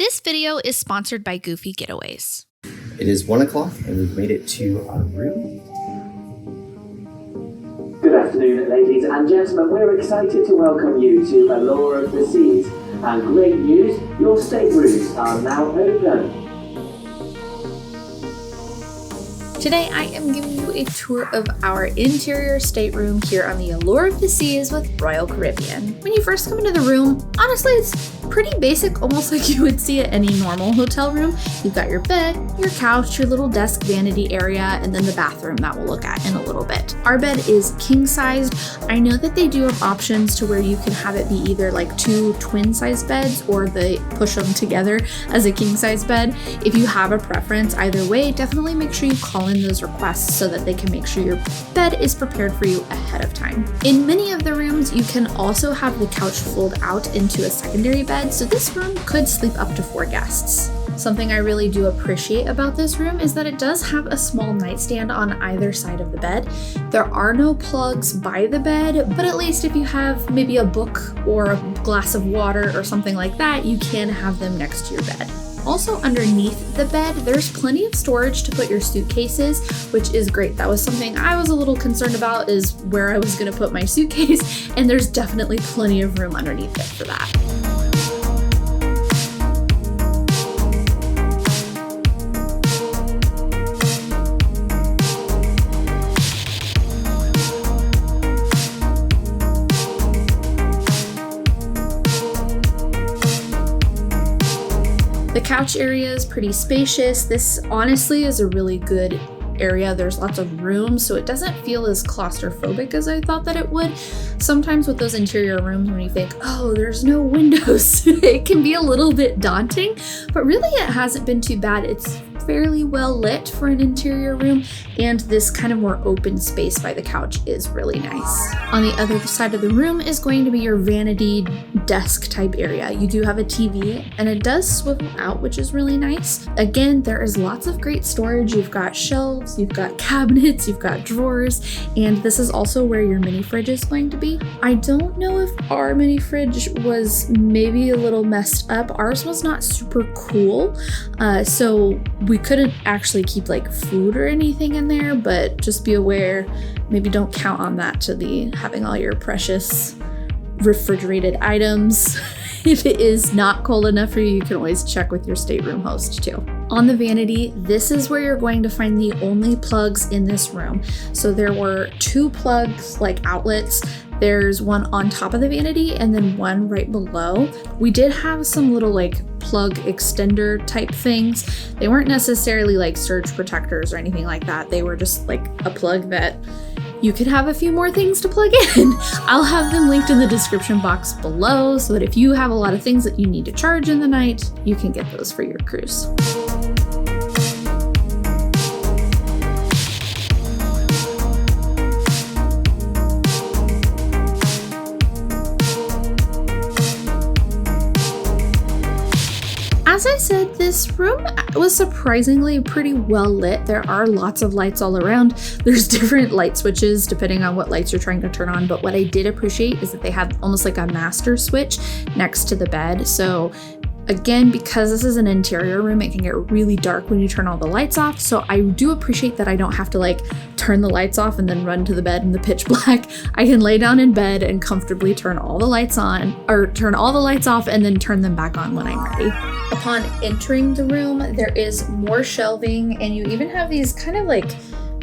This video is sponsored by Goofy Getaways. It is 1 o'clock and we've made it to our room. Good afternoon, ladies and gentlemen. We're excited to welcome you to Allure of the Seas. And great news, your staterooms are now open. Today I am giving you a tour of our interior stateroom here on the Allure of the Seas with Royal Caribbean. When you first come into the room, honestly it's pretty basic, almost like you would see at any normal hotel room. You've got your bed, your couch, your little desk vanity area, and then the bathroom that we'll look at in a little bit. Our bed is king sized. I know that they do have options to where you can have it be either like 2 twin size beds or they push them together as a king size bed. If you have a preference either way, definitely make sure you call in those requests so that they can make sure your bed is prepared for you ahead of time. In many of the rooms, you can also have the couch fold out into a secondary bed, so this room could sleep up to 4 guests. Something I really do appreciate about this room is that it does have a small nightstand on either side of the bed. There are no plugs by the bed, but at least if you have maybe a book or a glass of water or something like that, you can have them next to your bed. Also underneath the bed, there's plenty of storage to put your suitcases, which is great. That was something I was a little concerned about, is where I was gonna put my suitcase, and there's definitely plenty of room underneath it for that. The couch area is pretty spacious. This honestly is a really good area. There's lots of room, so it doesn't feel as claustrophobic as I thought that it would. Sometimes with those interior rooms, when you think, oh, there's no windows, it can be a little bit daunting, but really it hasn't been too bad. It's fairly well lit for an interior room, and this kind of more open space by the couch is really nice. On the other side of the room is going to be your vanity desk type area. You do have a TV and it does swivel out, which is really nice. Again, there is lots of great storage. You've got shelves, you've got cabinets, you've got drawers, and this is also where your mini fridge is going to be. I don't know if our mini fridge was maybe a little messed up. Ours was not super cool, so we couldn't actually keep like food or anything in there, but just be aware, maybe don't count on that to be having all your precious refrigerated items. If it is not cold enough for you, you can always check with your stateroom host too. On the vanity, this is where you're going to find the only plugs in this room. So there were 2 plugs, like outlets. There's one on top of the vanity and then one right below. We did have some little like plug extender type things. They weren't necessarily like surge protectors or anything like that. They were just like a plug that you could have a few more things to plug in. I'll have them linked in the description box below so that if you have a lot of things that you need to charge in the night, you can get those for your cruise. As I said, this room was surprisingly pretty well lit. There are lots of lights all around. There's different light switches depending on what lights you're trying to turn on, but what I did appreciate is that they have almost like a master switch next to the bed. So again, because this is an interior room, it can get really dark when you turn all the lights off. So I do appreciate that I don't have to like turn the lights off and then run to the bed in the pitch black. I can lay down in bed and comfortably turn all the lights on, or turn all the lights off and then turn them back on when I'm ready. Upon entering the room, there is more shelving, and you even have these kind of like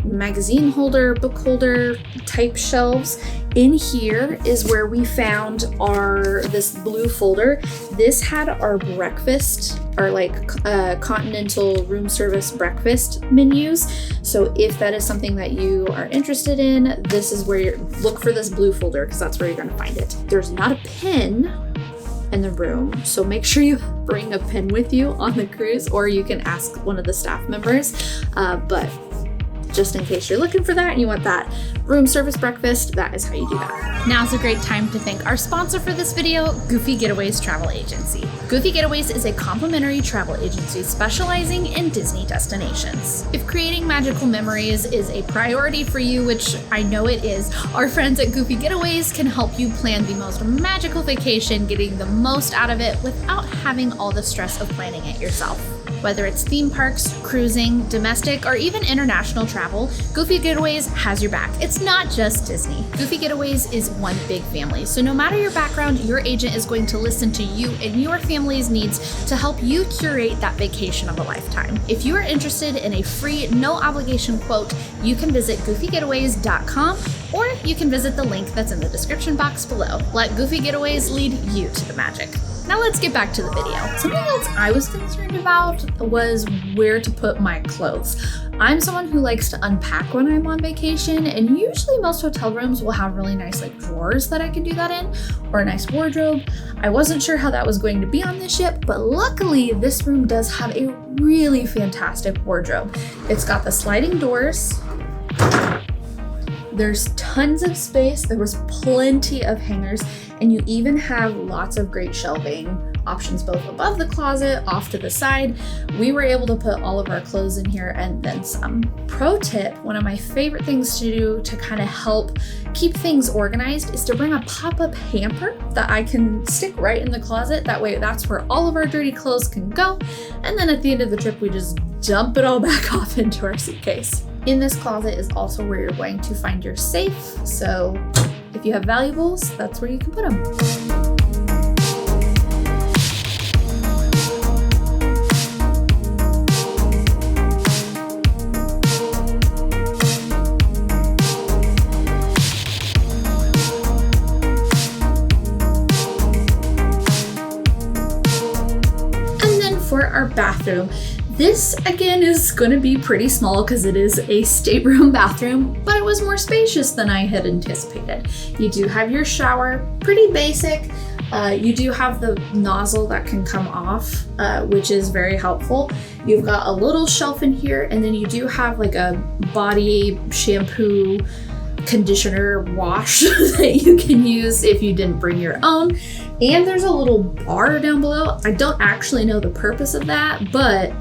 magazine holder, book holder type shelves. In here is where we found this blue folder. This had our breakfast, our like continental room service breakfast menus. So if that is something that you are interested in, this is where you look for this blue folder, because that's where you're gonna find it. There's not a pen in the room, so make sure you bring a pen with you on the cruise, or you can ask one of the staff members, but just in case you're looking for that and you want that room service breakfast, that is how you do that. Now's a great time to thank our sponsor for this video, Goofy Getaways Travel Agency. Goofy Getaways is a complimentary travel agency specializing in Disney destinations. If creating magical memories is a priority for you, which I know it is, our friends at Goofy Getaways can help you plan the most magical vacation, getting the most out of it without having all the stress of planning it yourself. Whether it's theme parks, cruising, domestic, or even international travel, Goofy Getaways has your back. It's not just Disney. Goofy Getaways is one big family, so no matter your background, your agent is going to listen to you and your family's needs to help you curate that vacation of a lifetime. If you are interested in a free, no obligation quote, you can visit goofygetaways.com, or you can visit the link that's in the description box below. Let Goofy Getaways lead you to the magic. Now let's get back to the video. Something else I was concerned about was where to put my clothes. I'm someone who likes to unpack when I'm on vacation, and usually most hotel rooms will have really nice drawers that I can do that in, or a nice wardrobe. I wasn't sure how that was going to be on this ship, but luckily this room does have a really fantastic wardrobe. It's got the sliding doors. There's tons of space. There was plenty of hangers, and you even have lots of great shelving options both above the closet, off to the side. We were able to put all of our clothes in here and then some. Pro tip, one of my favorite things to do to kind of help keep things organized is to bring a pop-up hamper that I can stick right in the closet. That way that's where all of our dirty clothes can go. And then at the end of the trip, we just dump it all back off into our suitcase. In this closet is also where you're going to find your safe. So if you have valuables, that's where you can put them. And then for our bathroom, this again is going to be pretty small because it is a stateroom bathroom, but it was more spacious than I had anticipated. You do have your shower, pretty basic. You do have the nozzle that can come off, which is very helpful. You've got a little shelf in here, and then you do have a body shampoo, conditioner, wash that you can use if you didn't bring your own. And there's a little bar down below. I don't actually know the purpose of that, but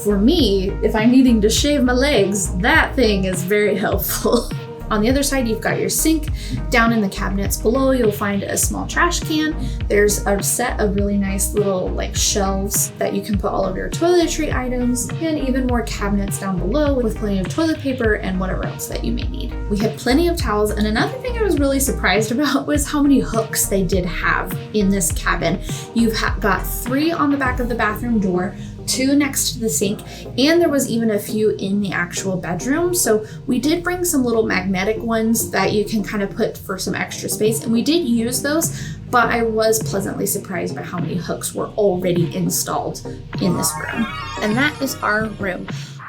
for me, if I'm needing to shave my legs, that thing is very helpful. On the other side, you've got your sink. Down in the cabinets below, you'll find a small trash can. There's a set of really nice little shelves that you can put all of your toiletry items, and even more cabinets down below with plenty of toilet paper and whatever else that you may need. We had plenty of towels, and another thing I was really surprised about was how many hooks they did have in this cabin. You've got 3 on the back of the bathroom door, 2 next to the sink, and there was even a few in the actual bedroom. So we did bring some little magnetic ones that you can kind of put for some extra space, and we did use those, but I was pleasantly surprised by how many hooks were already installed in this room. And that is our room.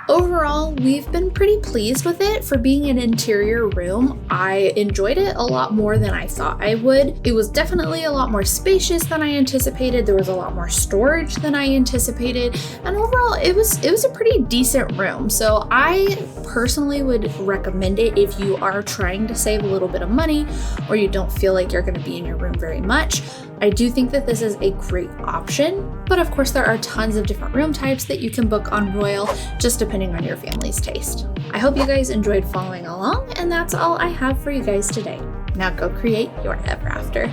Overall, we've been pretty pleased with it for being an interior room. I enjoyed it a lot more than I thought I would. It was definitely a lot more spacious than I anticipated. There was a lot more storage than I anticipated. And overall, it was a pretty decent room. So I personally would recommend it if you are trying to save a little bit of money or you don't feel like you're going to be in your room very much. I do think that this is a great option, but of course there are tons of different room types that you can book on Royal, just depending on your family's taste. I hope you guys enjoyed following along, and that's all I have for you guys today. Now go create your ever after.